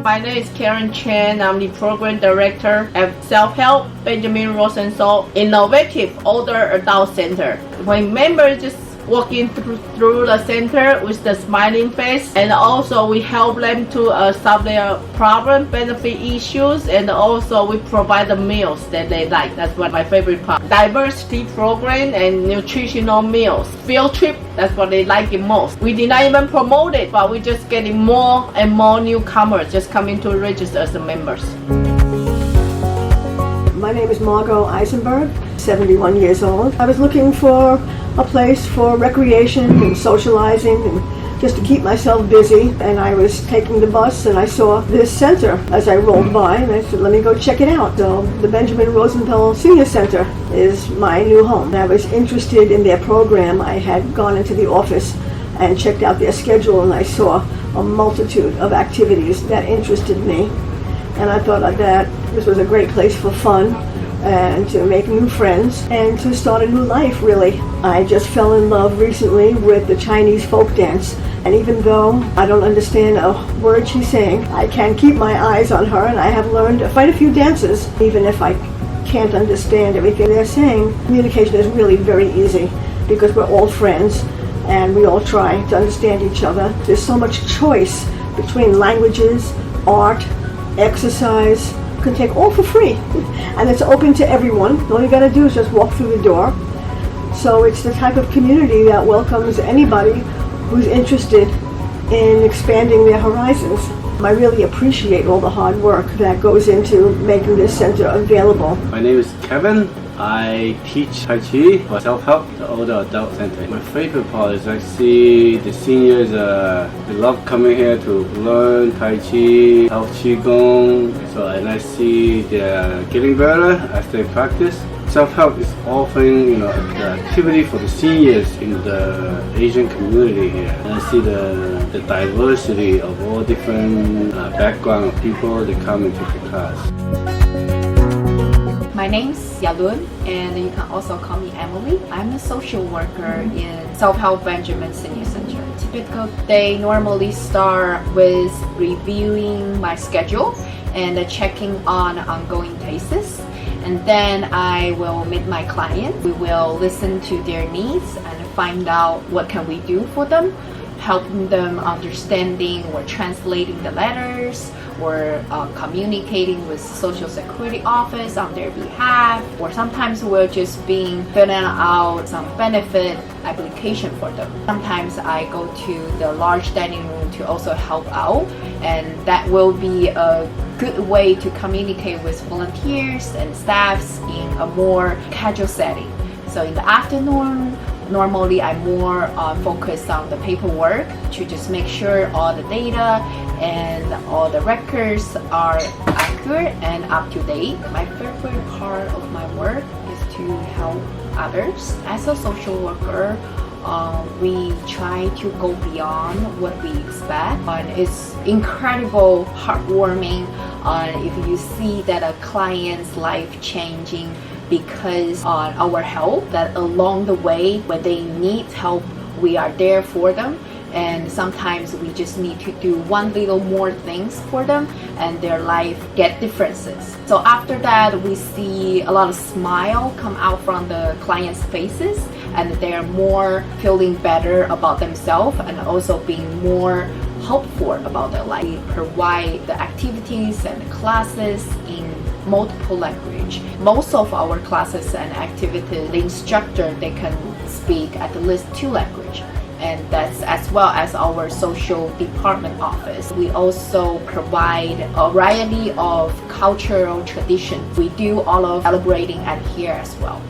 My name is Karen Chen. I'm the Program Director at Selfhelp, Benjamin Rosenthal Innovative Older Adult Center. When members just walking through the center with the smiling face, and also we help them to solve their problem, benefit issues, and also we provide the meals that they like. That's what my favorite part. Diversity program and nutritional meals. Field trip, that's what they like the most. We did not even promote it, but we're just getting more and more newcomers just coming to register as the members. My name is Margot Eisenberg, 71 years old. I was looking for a place for recreation and socializing and just to keep myself busy. And I was taking the bus and I saw this center as I rolled by and I said, let me go check it out. So the Benjamin Rosenthal Senior Center is my new home. And I was interested in their program. I had gone into the office and checked out their schedule and I saw a multitude of activities that interested me. And I thought that this was a great place for fun and to make new friends and to start a new life, really. I just fell in love recently with the Chinese folk dance. And even though I don't understand a word she's saying, I can keep my eyes on her and I have learned quite a few dances. Even if I can't understand everything they're saying, communication is really very easy because we're all friends and we all try to understand each other. There's so much choice between languages, art, exercise. You can take all for free and it's open to everyone. All you got to do is just walk through the door. So it's the type of community that welcomes anybody who's interested in expanding their horizons. I really appreciate all the hard work that goes into making this center available. My name is Kevin. I teach Tai Chi for Selfhelp, the older adult center. My favorite part is I see the seniors, they love coming here to learn Tai Chi, Health Qigong, and I see they're getting better as they practice. Selfhelp is offering, an activity for the seniors in the Asian community here. And I see the diversity of all different background of people that come into the class. My name's Yalun, and you can also call me Emily. I'm a social worker in Selfhelp Benjamin Senior Center. Typical day normally start with reviewing my schedule and checking on ongoing cases. And then I will meet my client. We will listen to their needs and find out what can we do for them, helping them understanding or translating the letters, or communicating with Social Security office on their behalf, or sometimes we're just filling out some benefit application for them. Sometimes I go to the large dining room to also help out, and that will be a good way to communicate with volunteers and staffs in a more casual setting. So in the afternoon, normally I'm more focused on the paperwork to just make sure all the data and all the records are accurate and up to date. My favorite part of my work is to help others. As a social worker, we try to go beyond what we expect, and it's incredible heartwarming if you see that a client's life changing because our help, that along the way when they need help, we are there for them. And sometimes we just need to do one little more things for them and their life get differences. So after that, we see a lot of smile come out from the clients' faces, and they're more feeling better about themselves and also being more hopeful about their life. We provide the activities and the classes in multiple language. Most of our classes and activities, the instructor, they can speak at least 2 languages. And that's as well as our social department office. We also provide a variety of cultural traditions. We do all of celebrating at here as well.